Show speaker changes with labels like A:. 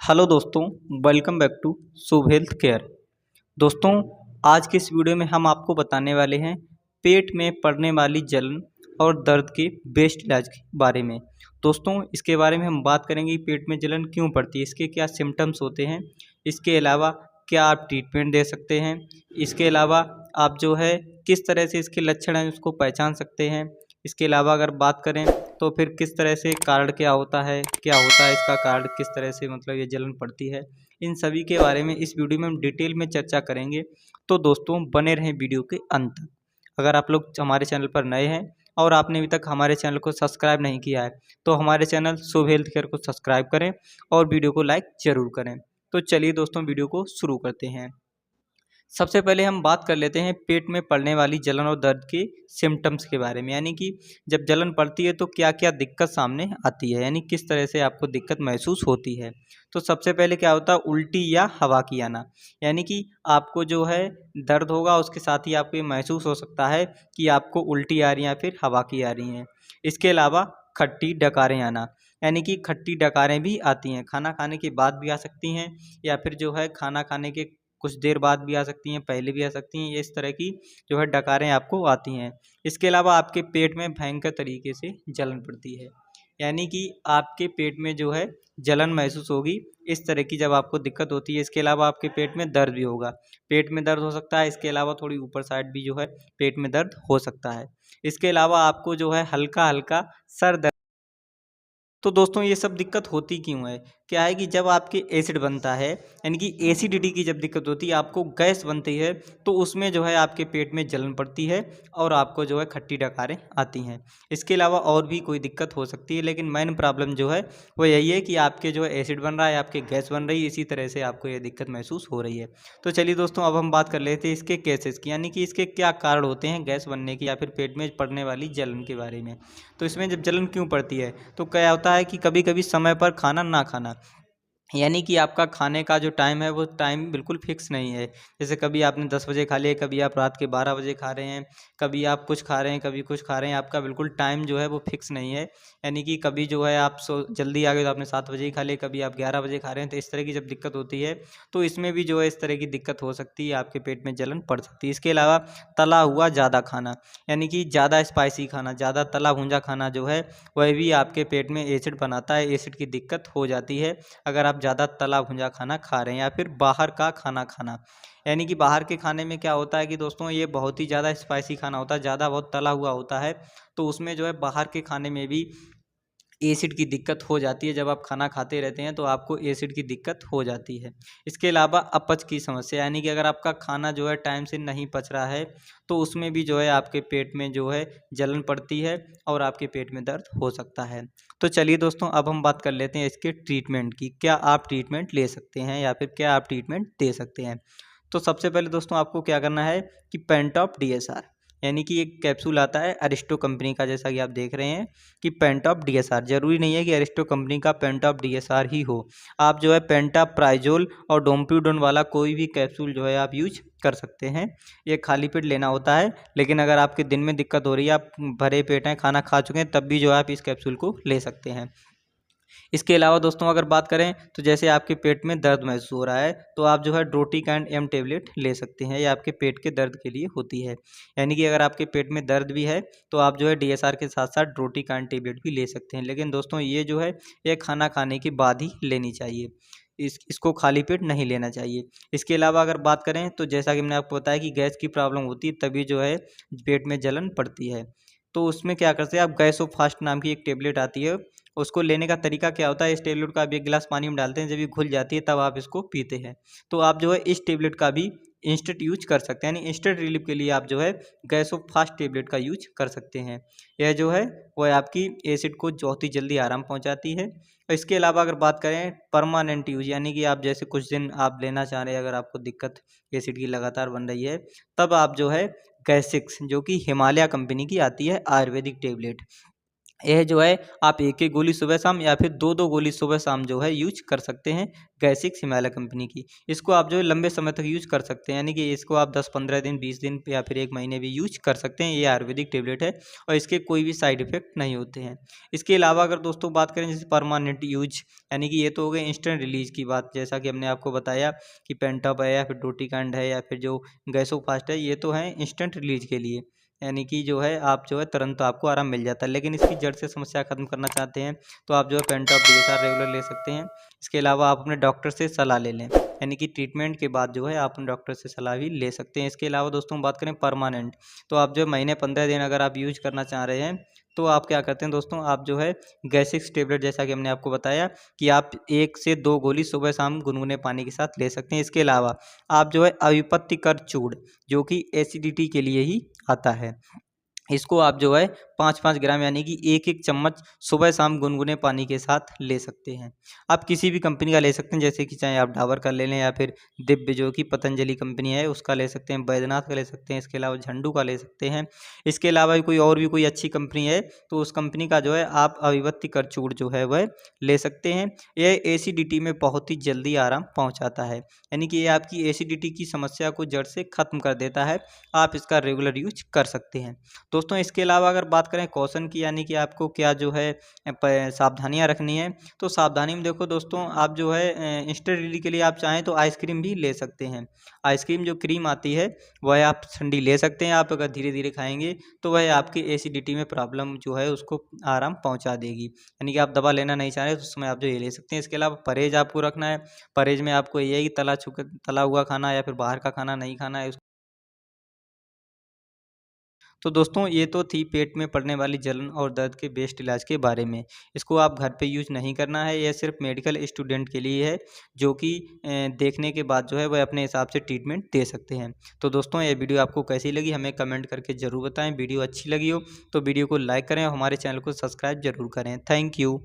A: Hello दोस्तों, welcome back to Shubh health care. दोस्तों, आज के इस वीडियो में हम आपको बताने वाले हैं पेट में पड़ने वाली जलन और दर्द के बेस्ट इलाज के बारे में। दोस्तों, इसके बारे में हम बात करेंगे कि पेट में जलन क्यों पड़ती है, इसके क्या सिम्टम्स होते हैं, इसके अलावा क्या आप ट्रीटमेंट दे सकते हैं, इसके अलावा आप जो है किस तरह से इसके लक्षण हैं उसको पहचान सकते हैं। इसके अलावा अगर बात करें तो फिर किस तरह से कारण क्या होता है इसका कारण किस तरह से मतलब ये जलन पड़ती है, इन सभी के बारे में इस वीडियो में हम डिटेल में चर्चा करेंगे। तो दोस्तों, बने रहें वीडियो के अंत तक। अगर आप लोग हमारे चैनल पर नए हैं और आपने अभी तक हमारे चैनल को सब्सक्राइब नहीं किया है तो हमारे चैनल शुभ हेल्थ केयर को सब्सक्राइब करें और वीडियो को लाइक ज़रूर करें। तो चलिए दोस्तों, वीडियो को शुरू करते हैं। सबसे पहले हम बात कर लेते हैं पेट में पड़ने वाली जलन और दर्द के सिम्टम्स के बारे में, यानी कि जब जलन पड़ती है तो क्या क्या दिक्कत सामने आती है, यानी किस तरह से आपको दिक्कत महसूस होती है। तो सबसे पहले क्या होता है, उल्टी या हवा की आना, यानी कि आपको जो है दर्द होगा उसके साथ ही आपको ये महसूस हो सकता है कि आपको उल्टी आ रही है या फिर हवा की आ रही हैं। इसके अलावा खट्टी डकारें आना, यानी कि खट्टी डकारें भी आती हैं, खाना खाने के बाद भी आ सकती हैं या फिर जो है खाना खाने के कुछ देर बाद भी आ सकती हैं, पहले भी आ सकती हैं। ये इस तरह की जो है डकारें आपको आती हैं। इसके अलावा आपके पेट में भयंकर तरीके से जलन पड़ती है, यानी कि आपके पेट में जो है जलन महसूस होगी, इस तरह की जब आपको दिक्कत होती है। इसके अलावा आपके पेट में दर्द भी होगा, पेट में दर्द हो सकता है। इसके अलावा थोड़ी ऊपर साइड भी जो है पेट में दर्द हो सकता है। इसके अलावा आपको जो है हल्का हल्का सर दर्द। तो दोस्तों, ये सब दिक्कत होती क्यों है? क्या है कि जब आपके एसिड बनता है, यानी कि एसिडिटी की जब दिक्कत होती है, आपको गैस बनती है, तो उसमें जो है आपके पेट में जलन पड़ती है और आपको जो है खट्टी डकारें आती हैं। इसके अलावा और भी कोई दिक्कत हो सकती है, लेकिन मेन प्रॉब्लम जो है वो यही है कि आपके जो है एसिड बन रहा है, आपके गैस बन रही है, इसी तरह से आपको ये दिक्कत महसूस हो रही है। तो चलिए दोस्तों, अब हम बात कर लेते हैं इसके केसेस की, यानी कि इसके क्या कारण होते हैं गैस बनने की या फिर पेट में पड़ने वाली जलन के बारे में। तो इसमें जब जलन क्यों पड़ती है, तो क्या होता है कि कभी कभी समय पर खाना ना खाना, यानी कि आपका खाने का जो टाइम है वो टाइम बिल्कुल फिक्स नहीं है। जैसे कभी आपने 10 बजे खा लिया, कभी आप रात के 12 बजे खा रहे हैं, कभी आप कुछ खा रहे हैं, कभी कुछ खा रहे हैं, आपका बिल्कुल टाइम जो है वो फिक्स नहीं है। यानी कि कभी जो है आप जल्दी आ गए तो आपने 7 बजे ही खा लिया, कभी आप 11 बजे खा रहे हैं। तो इस तरह की जब दिक्कत होती है तो इसमें भी जो है इस तरह की दिक्कत हो सकती है, आपके पेट में जलन पड़ सकती है। इसके अलावा तला हुआ ज़्यादा खाना, यानी कि ज़्यादा स्पाइसी खाना, ज़्यादा तला भुंजा खाना जो है वह भी आपके पेट में एसिड बनाता है, एसिड की दिक्कत हो जाती है अगर आप ज़्यादा तला भुना खाना खा रहे हैं। या फिर बाहर का खाना खाना, यानी कि बाहर के खाने में क्या होता है कि दोस्तों ये बहुत ही ज़्यादा स्पाइसी खाना होता है, ज़्यादा बहुत तला हुआ होता है, तो उसमें जो है बाहर के खाने में भी एसिड की दिक्कत हो जाती है। जब आप खाना खाते रहते हैं तो आपको एसिड की दिक्कत हो जाती है। इसके अलावा अपच की समस्या, यानी कि अगर आपका खाना जो है टाइम से नहीं पच रहा है तो उसमें भी जो है आपके पेट में जो है जलन पड़ती है और आपके पेट में दर्द हो सकता है। तो चलिए दोस्तों, अब हम बात कर लेते हैं इसके ट्रीटमेंट की। क्या आप ट्रीटमेंट ले सकते हैं या फिर क्या आप ट्रीटमेंट दे सकते हैं। तो सबसे पहले दोस्तों आपको क्या करना है कि पेंटॉप डीएसआर, यानी कि एक कैप्सूल आता है अरिस्टो कंपनी का, जैसा कि आप देख रहे हैं कि पेंटॉप डीएसआर, जरूरी नहीं है कि अरिस्टो कंपनी का पेंटॉप डीएसआर ही हो। आप जो है पेंटाप्राइजोल और डोम्पिडोन वाला कोई भी कैप्सूल जो है आप यूज कर सकते हैं। ये खाली पेट लेना होता है, लेकिन अगर आपके दिन में दिक्कत हो रही है, आप भरे पेट हैं, खाना खा चुके हैं, तब भी जो है आप इस कैप्सूल को ले सकते हैं। इसके अलावा दोस्तों अगर बात करें तो जैसे आपके पेट में दर्द महसूस हो रहा है तो आप जो है ड्रोटिकाइन एम टेबलेट ले सकते हैं। ये आपके पेट के दर्द के लिए होती है, यानी कि अगर आपके पेट में दर्द भी है तो आप जो है डीएसआर के साथ साथ ड्रोटिकाइन टेबलेट भी ले सकते हैं। लेकिन दोस्तों ये जो है ये खाना खाने के बाद ही लेनी चाहिए, इसको खाली पेट नहीं लेना चाहिए। इसके अलावा अगर बात करें तो जैसा कि मैंने आपको बताया कि गैस की प्रॉब्लम होती है तभी जो है पेट में जलन पड़ती है। तो उसमें क्या करते हैं आप, गैसो फास्ट नाम की एक टेबलेट आती है, उसको लेने का तरीका क्या होता है, इस टेबलेट को आप एक गिलास पानी में डालते हैं, जब ये घुल जाती है तब आप इसको पीते हैं। तो आप जो है इस टेबलेट का भी इंस्टेंट यूज कर सकते हैं, यानी इंस्टेंट रिलीफ के लिए आप जो है गैसो फास्ट टेबलेट का यूज कर सकते हैं। यह जो है वह आपकी एसिड को बहुत ही जल्दी आराम पहुंचाती है। और इसके अलावा अगर बात करें परमानेंट यूज, यानी कि आप जैसे कुछ दिन आप लेना चाह रहे हैं, अगर आपको दिक्कत एसिड की लगातार बन रही है, तब आप जो है गैसिक्स, जो कि हिमालय कंपनी की आती है आयुर्वेदिक टेबलेट, यह जो है आप एक एक गोली सुबह शाम या फिर दो दो गोली सुबह शाम जो है यूज कर सकते हैं गैसिक्स हिमालय कंपनी की। इसको आप जो है लंबे समय तक यूज कर सकते हैं, यानी कि इसको आप 10-15 दिन 20 दिन या फिर 1 महीने भी यूज कर सकते हैं। ये आयुर्वेदिक टेबलेट है और इसके कोई भी साइड इफेक्ट नहीं होते हैं। इसके अलावा अगर दोस्तों बात करें जैसे परमानेंट यूज, यानी कि ये तो हो गए इंस्टेंट रिलीज की बात, जैसा कि हमने आपको बताया कि पेंटॉप है या फिर डोटीकांड है या फिर जो गैसोफास्ट है, ये तो है इंस्टेंट रिलीज के लिए, यानी कि जो है आप जो है तुरंत आपको आराम मिल जाता है। लेकिन इसकी जड़ से समस्या खत्म करना चाहते हैं तो आप जो है पेंटॉप DSR रेगुलर ले सकते हैं। इसके अलावा आप अपने डॉक्टर से सलाह ले लें, यानी कि ट्रीटमेंट के बाद जो है आप अपने डॉक्टर से सलाह भी ले सकते हैं। इसके अलावा दोस्तों बात करें परमानेंट, तो आप जो है महीने 15 दिन अगर आप यूज करना चाह रहे हैं तो आप क्या करते हैं दोस्तों, आप जो है गैसिक्स टेबलेट, जैसा कि हमने आपको बताया कि आप 1 से 2 गोली सुबह शाम गुनगुने पानी के साथ ले सकते हैं। इसके अलावा आप जो है अविपत्तिकर चूर्ण, जो कि एसिडिटी के लिए ही आता है, इसको आप जो है 5-5 ग्राम यानी कि 1-1 चम्मच सुबह शाम गुनगुने पानी के साथ ले सकते हैं। आप किसी भी कंपनी का ले सकते हैं, जैसे कि चाहे आप डाबर का ले लें या फिर दिव्य जो कि पतंजलि कंपनी है उसका ले सकते हैं, बैद्यनाथ का ले सकते हैं, इसके अलावा झंडू का ले सकते हैं। इसके अलावा भी कोई और भी कोई अच्छी कंपनी है तो उस कंपनी का जो है आप अविभक्ति कर चूर्ण जो है वह ले सकते हैं। यह एसिडिटी में बहुत ही जल्दी आराम पहुँचाता है, यानी कि ये आपकी एसिडिटी की समस्या को जड़ से ख़त्म कर देता है। आप इसका रेगुलर यूज कर सकते हैं। दोस्तों इसके अलावा अगर बात करें कॉशन की, यानी कि आपको क्या जो है सावधानियां रखनी है, तो सावधानी में देखो दोस्तों, आप जो है इंस्टेंट रिलीफ के लिए आप चाहें तो आइसक्रीम भी ले सकते हैं। आइसक्रीम जो क्रीम आती है वह आप ठंडी ले सकते हैं। आप अगर धीरे धीरे खाएंगे तो वह आपकी एसिडिटी में प्रॉब्लम जो है उसको आराम पहुंचा देगी, यानी कि आप दवा लेना नहीं चाह रहे तो उसमें आप जो ये ले सकते हैं। इसके अलावा परहेज आपको रखना है। परहेज में आपको ये है कि तला हुआ खाना या फिर बाहर का खाना नहीं खाना है। तो दोस्तों ये तो थी पेट में पड़ने वाली जलन और दर्द के बेस्ट इलाज के बारे में। इसको आप घर पे यूज़ नहीं करना है, यह सिर्फ मेडिकल स्टूडेंट के लिए है जो कि देखने के बाद जो है वह अपने हिसाब से ट्रीटमेंट दे सकते हैं। तो दोस्तों ये वीडियो आपको कैसी लगी हमें कमेंट करके ज़रूर बताएं। वीडियो अच्छी लगी हो तो वीडियो को लाइक करें और हमारे चैनल को सब्सक्राइब जरूर करें। Thank you.